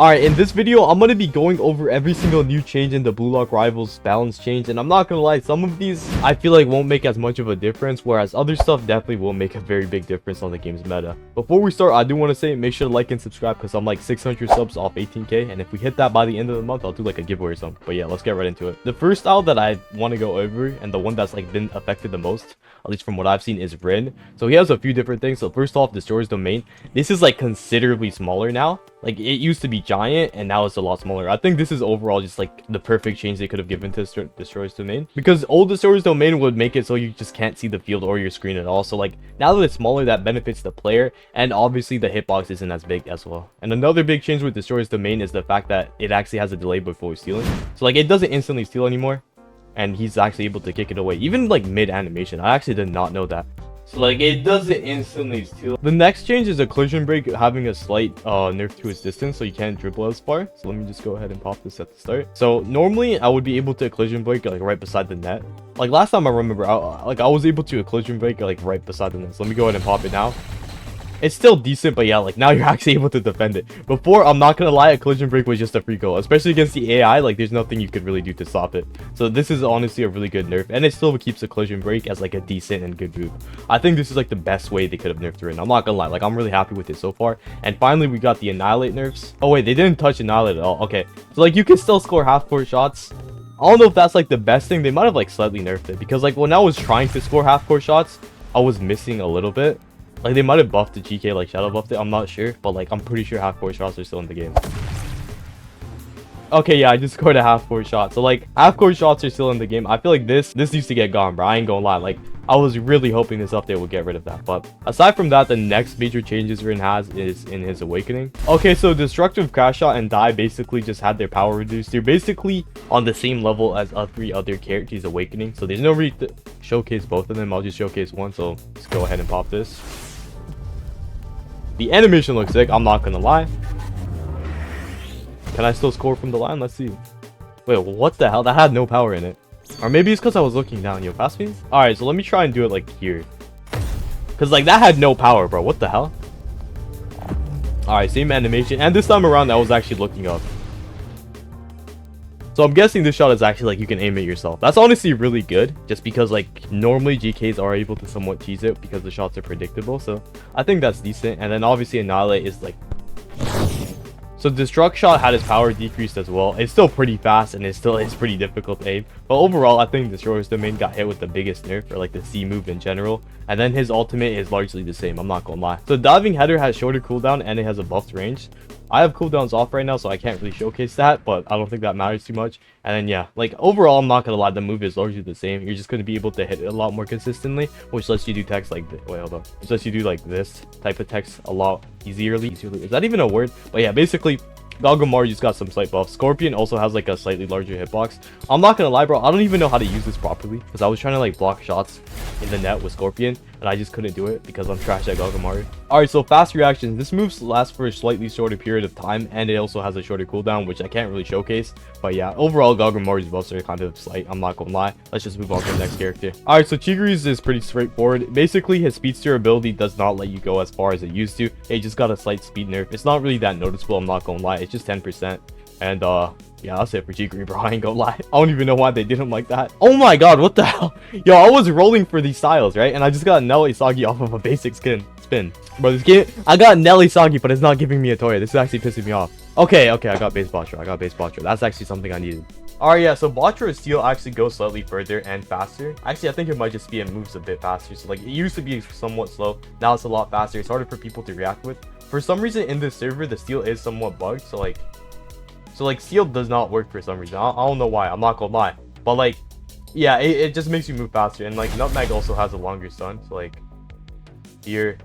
Alright, in this video, I'm going to be going over every single new change in the Blue Lock Rivals balance change, and I'm not going to lie, some of these I feel like won't make as much of a difference, whereas other stuff definitely will make a very big difference on the game's meta. Before we start, I do want to say, make sure to like and subscribe, because I'm like 600 subs off 18k, and if we hit that by the end of the month, I'll do like a giveaway or something. But yeah, let's get right into it. The first style that I want to go over, and the one that's like been affected the most, at least from what I've seen, is Rin. So he has a few different things. So first off, Destroyer's Domain. This is like considerably smaller now. Like, it used to be giant, and now it's a lot smaller. I think this is overall just like the perfect change they could have given to Destroyer's Domain, because old Destroyer's Domain would make it so you just can't see the field or your screen at all. So like, now that it's smaller, that benefits the player, and obviously the hitbox isn't as big as well. And another big change with Destroyer's Domain is the fact that it actually has a delay before stealing. So like, it doesn't instantly steal anymore, and he's actually able to kick it away even like mid animation. I actually did not know that. So like, it doesn't instantly steal. The next change is a collision break having a slight nerf to its distance, so you can't dribble as far. So let me just go ahead and pop this at the start. So normally I would be able to collision break like right beside the net. Like last time I remember, I was able to collision break like right beside the net. So let me go ahead and pop it now. It's still decent, but yeah, like now you're actually able to defend it. Before, I'm not gonna lie, a collision break was just a free goal, especially against the AI. Like, there's nothing you could really do to stop it. So this is honestly a really good nerf, and it still keeps the collision break as like a decent and good move. I think this is like the best way they could have nerfed Rin. I'm not gonna lie, like I'm really happy with it so far. And finally, we got the Annihilate nerfs. Oh wait, they didn't touch Annihilate at all. Okay, so like you can still score half-court shots. I don't know if that's like the best thing. They might have like slightly nerfed it, because like when I was trying to score half-court shots, I was missing a little bit. Like, they might have buffed the GK, like shadow buffed it, I'm not sure, but like I'm pretty sure half-court shots are still in the game. Okay, yeah, I just scored a half-court shot. So like, half-court shots are still in the game. I feel like this needs to get gone, bro. I ain't gonna lie. Like, I was really hoping this update would get rid of that. But aside from that, the next major changes Rin has is in his Awakening. Okay, so Destructive Crash Shot and Die basically just had their power reduced. They're basically on the same level as three other characters' Awakening, so there's no reason to showcase both of them. I'll just showcase one, so let's go ahead and pop this. The animation looks sick, I'm not gonna lie. Can I still score from the line? Let's see. Wait, what the hell? That had no power in it. Or maybe it's because I was looking down. Yo, pass me? Alright, so let me try and do it like here. Because like, that had no power, bro. What the hell? Alright, same animation. And this time around, I was actually looking up. So I'm guessing this shot is actually like you can aim it yourself. That's honestly really good, just because like normally GKs are able to somewhat cheese it because the shots are predictable. So I think that's decent. And then obviously Annihilate is like, so Destruct Shot had his power decreased as well. It's still pretty fast, and it still is pretty difficult to aim. But overall, I think Destroyer's Domain got hit with the biggest nerf, or like the C move in general. And then his ultimate is largely the same, I'm not gonna lie. So Diving Header has shorter cooldown, and it has a buffed range. I have cooldowns off right now, so I can't really showcase that, but I don't think that matters too much. And then yeah, like overall, I'm not gonna lie, the move is largely the same. You're just gonna be able to hit it a lot more consistently, which lets you do text like this. Wait, hold on. Which lets you do like this type of text a lot easierly. Is that even a word? But yeah, basically, Galgamar just got some slight buffs. Scorpion also has like a slightly larger hitbox. I'm not gonna lie, bro, I don't even know how to use this properly, because I was trying to like block shots in the net with Scorpion, and I just couldn't do it because I'm trash at Galgamar. Alright, so fast reactions. This move lasts for a slightly shorter period of time, and it also has a shorter cooldown, which I can't really showcase. But yeah, overall Galgamar's buffs are kind of slight, I'm not gonna lie. Let's just move on to the next character. Alright, so Chigiri's is pretty straightforward. Basically, his speedster ability does not let you go as far as it used to. It just got a slight speed nerf. It's not really that noticeable, I'm not gonna lie. It's just 10%. And yeah, that's it for Chigiri, bro. I ain't gonna lie. I don't even know why they did him like that. Oh my god, what the hell? Yo, I was rolling for these styles, right? And I just got Nelly Sagi off of a basic spin. Bro, this game, I got Nelly Sagi, but it's not giving me a Toya. This is actually pissing me off. Okay, I got base Botcher. That's actually something I needed. Alright, yeah, so Botcher Steel actually goes slightly further and faster. Actually, I think it might just be it moves a bit faster. So like, it used to be somewhat slow. Now it's a lot faster. It's harder for people to react with. For some reason in this server, the Steel is somewhat bugged. So like Steel does not work for some reason. I don't know why, I'm not gonna lie. But like, yeah, it just makes you move faster. And like, Nutmeg also has a longer stun. So like, here.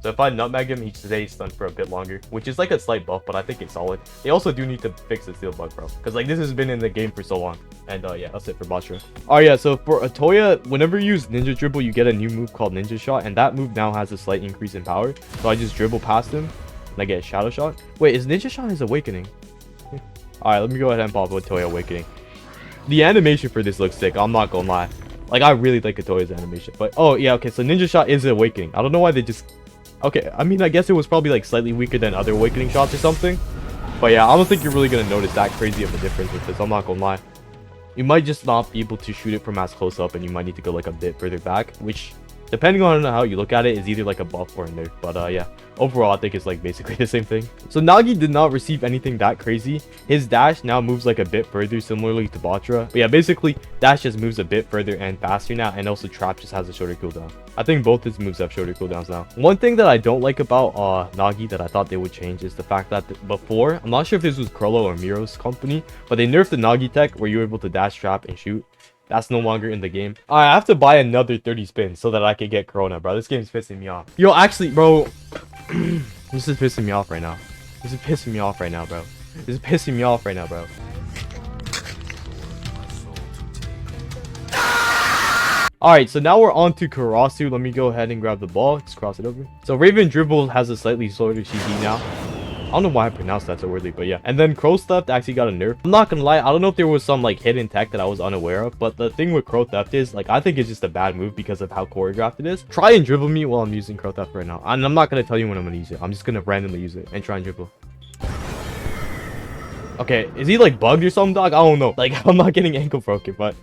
So if I nutmeg him, he stays stunned for a bit longer, which is like a slight buff, but I think it's solid. They also do need to fix the Steel bug, bro, because like this has been in the game for so long. And yeah, that's it for Botcher. Oh yeah, so for Atoya, whenever you use Ninja Dribble, you get a new move called Ninja Shot, and that move now has a slight increase in power. So I just dribble past him, and I get a Shadow Shot. Wait, is Ninja Shot his Awakening? Alright, let me go ahead and pop with Atoya Awakening. The animation for this looks sick, I'm not gonna lie. Like, I really like Atoya's animation. But, oh yeah, okay, so Ninja Shot is Awakening. I don't know why they just... Okay, I mean, I guess it was probably like slightly weaker than other Awakening shots or something. But yeah, I don't think you're really gonna notice that crazy of a difference with this. I'm not gonna lie. You might just not be able to shoot it from as close up, and you might need to go like a bit further back, which, depending on how you look at it, is either like a buff or a nerf. But yeah, overall I think it's like basically the same thing. So Nagi did not receive anything that crazy. His dash now moves like a bit further, similarly to Batra. But yeah, basically dash just moves a bit further and faster now, and also trap just has a shorter cooldown. I think both his moves have shorter cooldowns now. One thing that I don't like about Nagi that I thought they would change is the fact that before, I'm not sure if this was Krollo or Miro's company, but they nerfed the Nagi tech where you were able to dash, trap, and shoot. That's no longer in the game. I have to buy another 30 spins so that I can get Corona, bro. This game's pissing me off. Yo, actually, bro. This is pissing me off right now. This is pissing me off right now, bro. This is pissing me off right now, bro. Alright, so now we're on to Karasu. Let me go ahead and grab the ball. Just cross it over. So Raven Dribble has a slightly shorter CC now. I don't know why I pronounced that so weirdly, but yeah. And then Crow Theft actually got a nerf. I'm not gonna lie, I don't know if there was some like hidden tech that I was unaware of, but the thing with Crow Theft is, like, I think it's just a bad move because of how choreographed it is. Try and dribble me while I'm using Crow Theft right now. And I'm not gonna tell you when I'm gonna use it. I'm just gonna randomly use it and try and dribble. Okay, is he like bugged or something, dog? I don't know. Like, I'm not getting ankle broken, but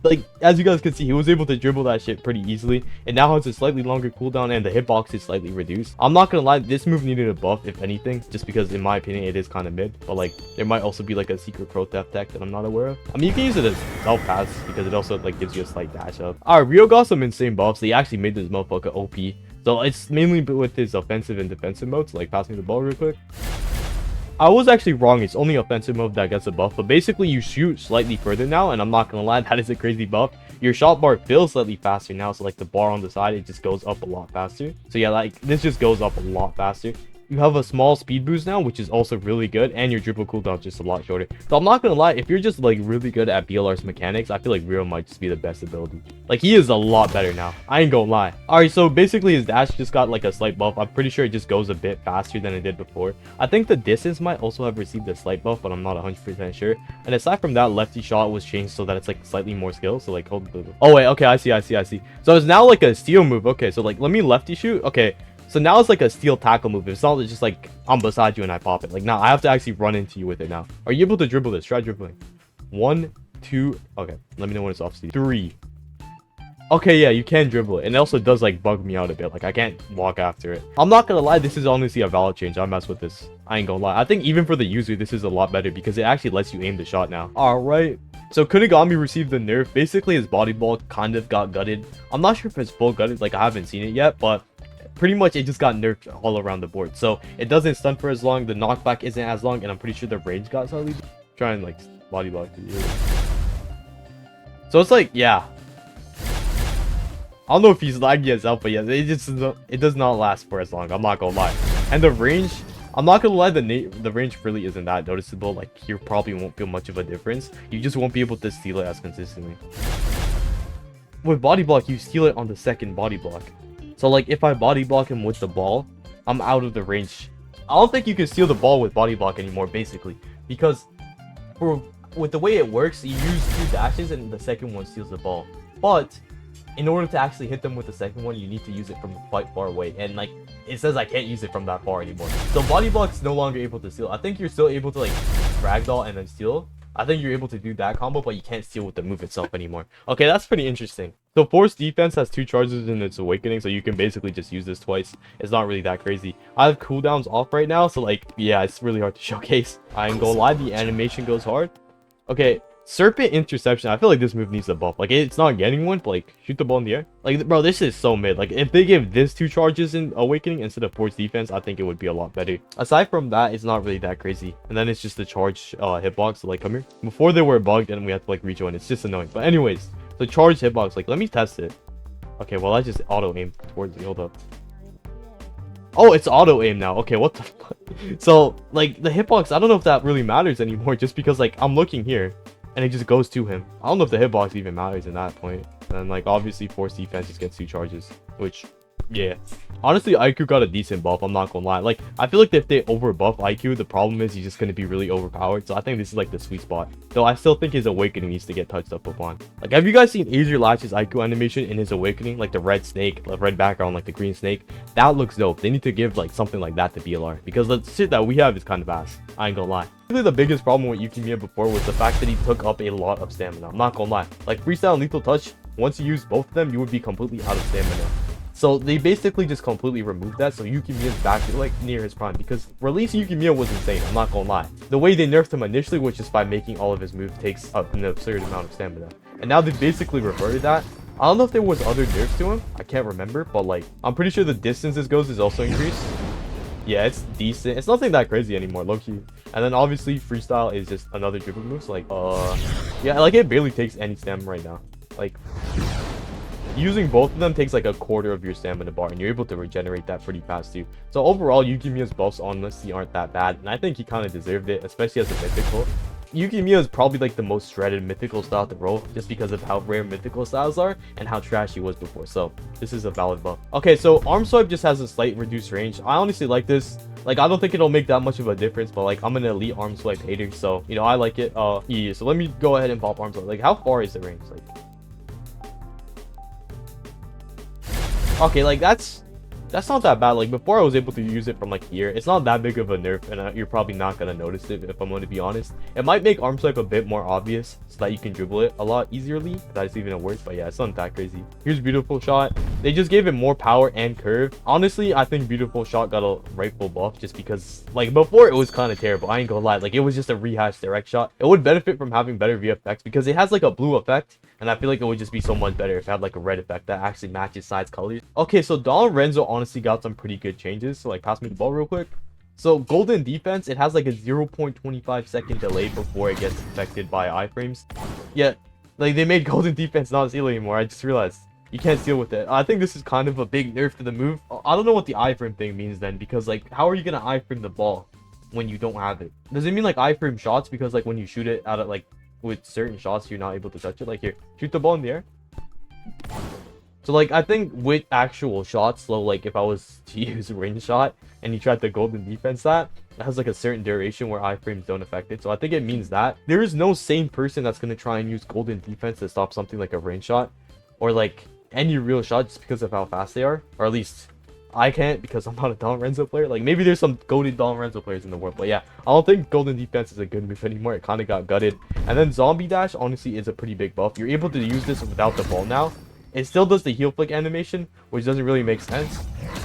like, as you guys can see, he was able to dribble that shit pretty easily. It now has a slightly longer cooldown and the hitbox is slightly reduced. I'm not gonna lie, this move needed a buff, if anything, just because in my opinion, it is kind of mid. But like, there might also be like a secret Crow Theft tech that I'm not aware of. I mean, you can use it as self-pass because it also like gives you a slight dash up. Alright, Rio got some insane buffs. They actually made this motherfucker OP. So it's mainly with his offensive and defensive modes, like passing the ball real quick. I was actually wrong. It's only offensive mode that gets a buff, but basically you shoot slightly further now, and I'm not gonna lie, that is a crazy buff. Your shot bar feels slightly faster now, so like the bar on the side, it just goes up a lot faster. So yeah, like this just goes up a lot faster. You have a small speed boost now, which is also really good, and your dribble cooldown is just a lot shorter. So I'm not gonna lie, if you're just like really good at BLR's mechanics, I feel like Rio might just be the best ability. Like, he is a lot better now. I ain't gonna lie. Alright, so basically his dash just got like a slight buff. I'm pretty sure it just goes a bit faster than it did before. I think the distance might also have received a slight buff, but I'm not 100% sure. And aside from that, lefty shot was changed so that it's like slightly more skill. So like, hold the... Oh wait, okay, I see. So it's now like a steal move. Okay, so like, let me lefty shoot. Okay. So now it's like a steal tackle move. It's not just like I'm beside you and I pop it. Like, now I have to actually run into you with it now. Are you able to dribble this? Try dribbling. 1, 2. Okay, let me know when it's off speed. 3. Okay, yeah, you can dribble it. And it also does like bug me out a bit. Like, I can't walk after it. I'm not gonna lie, this is honestly a valid change. I mess with this. I ain't gonna lie. I think even for the user, this is a lot better because it actually lets you aim the shot now. Alright. So Kunigami received the nerf. Basically, his body ball kind of got gutted. I'm not sure if it's full gutted. Like, I haven't seen it yet, but pretty much it just got nerfed all around the board. So it doesn't stun for as long, the knockback isn't as long, and I'm pretty sure the range got slightly. Try and like body block to you. So it's like, yeah, I don't know if he's laggy as hell, but yeah, it does not last for as long. I'm not gonna lie. And the range, I'm not gonna lie, the range really isn't that noticeable. Like, you probably won't feel much of a difference. You just won't be able to steal it as consistently. With body block, you steal it on the second body block. So like, if I body block him with the ball, I'm out of the range. I don't think you can steal the ball with body block anymore, basically, because with the way it works, you use 2 dashes and the second one steals the ball. But in order to actually hit them with the second one, you need to use it from quite far away, and like, it says I can't use it from that far anymore. So body block's no longer able to steal. I think you're still able to like ragdoll and then steal. I think you're able to do that combo, but you can't steal with the move itself anymore. Okay, that's pretty interesting. So Force Defense has 2 charges in its Awakening, so you can basically just use this twice. It's not really that crazy. I have cooldowns off right now, so like, yeah, it's really hard to showcase. I ain't gonna lie, the animation goes hard. Okay, Serpent Interception. I feel like this move needs a buff. Like, it's not getting one, but like, shoot the ball in the air. Like, bro, this is so mid. Like, if they give this 2 charges in Awakening instead of Force Defense, I think it would be a lot better. Aside from that, it's not really that crazy. And then it's just the charge hitbox. So like, come here. Before they were bugged and we had to like rejoin. It's just annoying. But anyways, the charge hitbox. Like, let me test it. Okay, well, I just auto aim towards me. Hold up. Oh, it's auto aim now. Okay, what the fuck? So like, the hitbox, I don't know if that really matters anymore, just because like, I'm looking here and it just goes to him. I don't know if the hitbox even matters in that point. And like, obviously Force Defense just gets 2 charges, which Yeah. Honestly, IQ got a decent buff, I'm not gonna lie. Like, I feel like if they over buff IQ, the problem is he's just gonna be really overpowered. So I think this is like the sweet spot. Though I still think his awakening needs to get touched up upon. Like, have you guys seen Azir Lash's IQ animation in his awakening? Like the red snake, the red background, like the green snake. That looks dope. They need to give like something like that to BLR. Because the shit that we have is kind of ass. I ain't gonna lie. Really, the biggest problem with Yuki Miya before was the fact that he took up a lot of stamina. I'm not gonna lie. Like, freestyle and lethal touch, once you use both of them, you would be completely out of stamina. So they basically just completely removed that, so Yuki Miya's back to like near his prime, because releasing Yuki Miya was insane, I'm not gonna lie. The way they nerfed him initially was just by making all of his moves takes up an absurd amount of stamina. And now they basically reverted that. I don't know if there was other nerfs to him, I can't remember, but like, I'm pretty sure the distance this goes is also increased. Yeah, it's decent. It's nothing that crazy anymore, low-key. And then obviously freestyle is just another dribble move, so like, yeah, like it barely takes any stamina right now. Like, using both of them takes like a quarter of your stamina bar, and you're able to regenerate that pretty fast too. So overall, Yuki Miya's buffs honestly aren't that bad, and I think he kind of deserved it, especially as a mythical. Yuki Miya is probably like the most shredded mythical style to roll, just because of how rare mythical styles are and how trash he was before. So this is a valid buff. Okay, so arm swipe just has a slight reduced range. I honestly like this. Like, I don't think it'll make that much of a difference, but like, I'm an elite arm swipe hater, so you know, I like it. Yeah, so let me go ahead and pop arm swipe. Like, how far is the range? Like, okay, like that's not that bad. Like, before I was able to use it from like here. It's not that big of a nerf, and you're probably not gonna notice it if I'm going to be honest. It might make arm swipe a bit more obvious so that you can dribble it a lot easierly. That's even a word, but yeah, it's not that crazy. Here's beautiful shot. They just gave it more power and curve. Honestly, I think beautiful shot got a rightful buff just because like before it was kind of terrible. I ain't gonna lie. Like, it was just a rehashed direct shot. It would benefit from having better VFX because it has like a blue effect, and I feel like it would just be so much better if it had like a red effect that actually matches sides colors. Okay, so Don Renzo honestly got some pretty good changes. So like, pass me the ball real quick. So golden defense, it has like a 0.25 second delay before it gets affected by iframes. Yeah, like they made golden defense not steal anymore. I just realized you can't steal with it. I think this is kind of a big nerf to the move. I don't know what the iframe thing means then, because like, how are you gonna iframe the ball when you don't have it? Does it mean like iframe shots because like when you shoot it out of like with certain shots you're not able to touch it? Like, here, shoot the ball in the air. So like, I think with actual shots, so like if I was to use a range shot and you tried the golden defense, that has like a certain duration where iframes don't affect it. So I think it means that there is no sane person that's going to try and use golden defense to stop something like a range shot or like any real shot just because of how fast they are. Or at least I can't, because I'm not a Don Renzo player. Like, maybe there's some goated Don Renzo players in the world, but yeah, I don't think golden defense is a good move anymore. It kind of got gutted. And then zombie dash honestly is a pretty big buff. You're able to use this without the ball now. It still does the heel flick animation, which doesn't really make sense.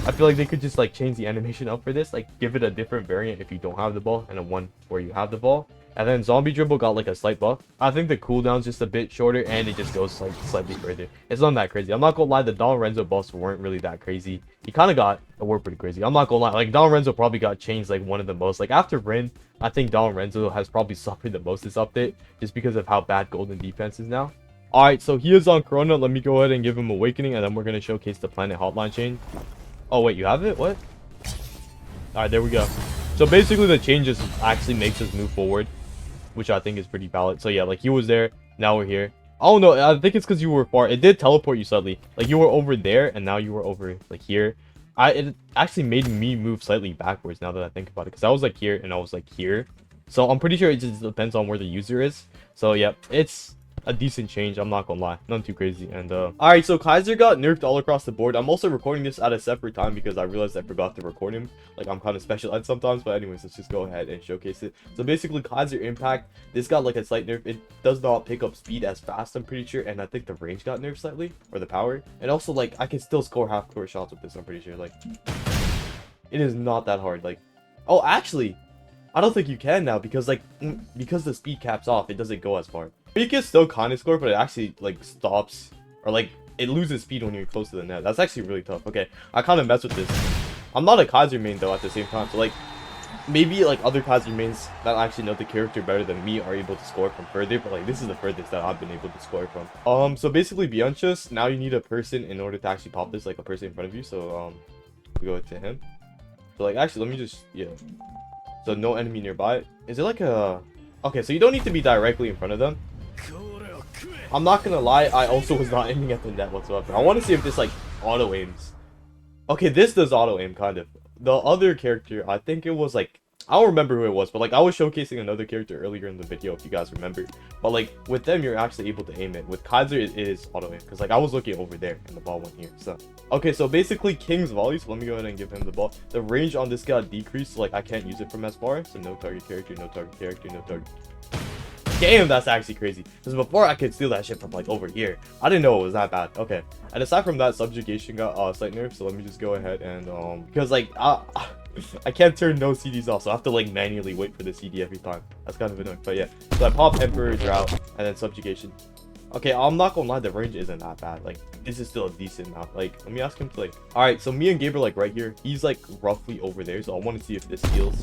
I feel like they could just like change the animation up for this, like give it a different variant if you don't have the ball and a one where you have the ball. And then zombie dribble got like a slight buff. I think the cooldown's just a bit shorter and it just goes like slightly further. It's not that crazy. I'm not gonna lie, the Don Renzo buffs weren't really that crazy. He kind of got, were pretty crazy. I'm not gonna lie, like Don Renzo probably got changed like one of the most. Like after Rin, I think Don Renzo has probably suffered the most this update just because of how bad golden defense is now. Alright, so he is on Corona. Let me go ahead and give him Awakening, and then we're going to showcase the Planet Hotline chain. Oh, wait, you have it? What? Alright, there we go. So basically, the chain just actually makes us move forward, which I think is pretty valid. So yeah, like he was there, now we're here. Oh no, I think it's because you were far. It did teleport you slightly. Like you were over there, and now you were over like here. It actually made me move slightly backwards now that I think about it, because I was like here, and I was like here. So I'm pretty sure it just depends on where the user is. So yeah, it's a decent change, I'm not gonna lie, nothing too crazy. And alright, so Kaiser got nerfed all across the board. I'm also recording this at a separate time because I realized I forgot to record him. Like, I'm kind of special ed sometimes, but anyways, let's just go ahead and showcase it. So basically, Kaiser Impact, this got like a slight nerf. It does not pick up speed as fast, I'm pretty sure, and I think the range got nerfed slightly, or the power. And also, like, I can still score half-court shots with this, I'm pretty sure. Like, it is not that hard. Like, oh, actually, I don't think you can now, because like, because the speed caps off, it doesn't go as far. You can still kind of score, but it actually like stops, or like it loses speed when you're close to the net. That's actually really tough. Okay, I kind of mess with this. I'm not a Kaiser main though at the same time, so like maybe like other Kaiser mains that actually know the character better than me are able to score from further, but like this is the furthest that I've been able to score from. So basically Bianchas, now you need a person in order to actually pop this, like a person in front of you. So we go to him. So like actually let me just, yeah. So no enemy nearby. Is it like a, okay, so you don't need to be directly in front of them. I'm not gonna lie, I also was not aiming at the net whatsoever. I want to see if this like auto aims. Okay, this does auto aim kind of. The other character, I think it was like, I don't remember who it was, but like I was showcasing another character earlier in the video if you guys remember. But like with them, you're actually able to aim it. With Kaiser, it is auto aim because like I was looking over there and the ball went here. So okay, so basically King's volley. So let me go ahead and give him the ball. The range on this guy decreased, so like I can't use it from as far. So no target character, no target character, no target. Damn, that's actually crazy. Because before I could steal that shit from like over here. I didn't know it was that bad. Okay. And aside from that, subjugation got slight nerf. So let me just go ahead and because like I can't turn no CDs off, so I have to like manually wait for the CD every time. That's kind of annoying. But yeah. So I pop Emperor, Drought, and then subjugation. Okay, I'm not gonna lie, the range isn't that bad. Like, this is still a decent amount. Like, let me ask him to like. Alright, so me and Gabe are like right here. He's like roughly over there, so I want to see if this heals.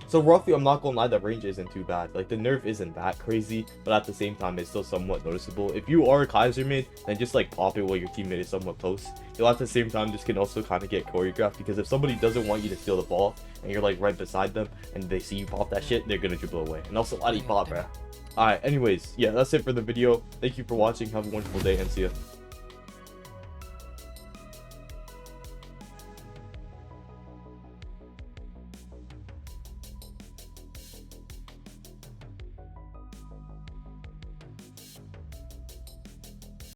So roughly, I'm not gonna lie, the range isn't too bad. Like the nerf isn't that crazy, but at the same time, it's still somewhat noticeable. If you are a Kaiser mid, then just like pop it while your teammate is somewhat close. You'll at the same time just can also kind of get choreographed, because if somebody doesn't want you to steal the ball and you're like right beside them and they see you pop that shit, they're gonna dribble away. And also, why do you pop, bruh? Alright, anyways, yeah, that's it for the video. Thank you for watching. Have a wonderful day and see ya.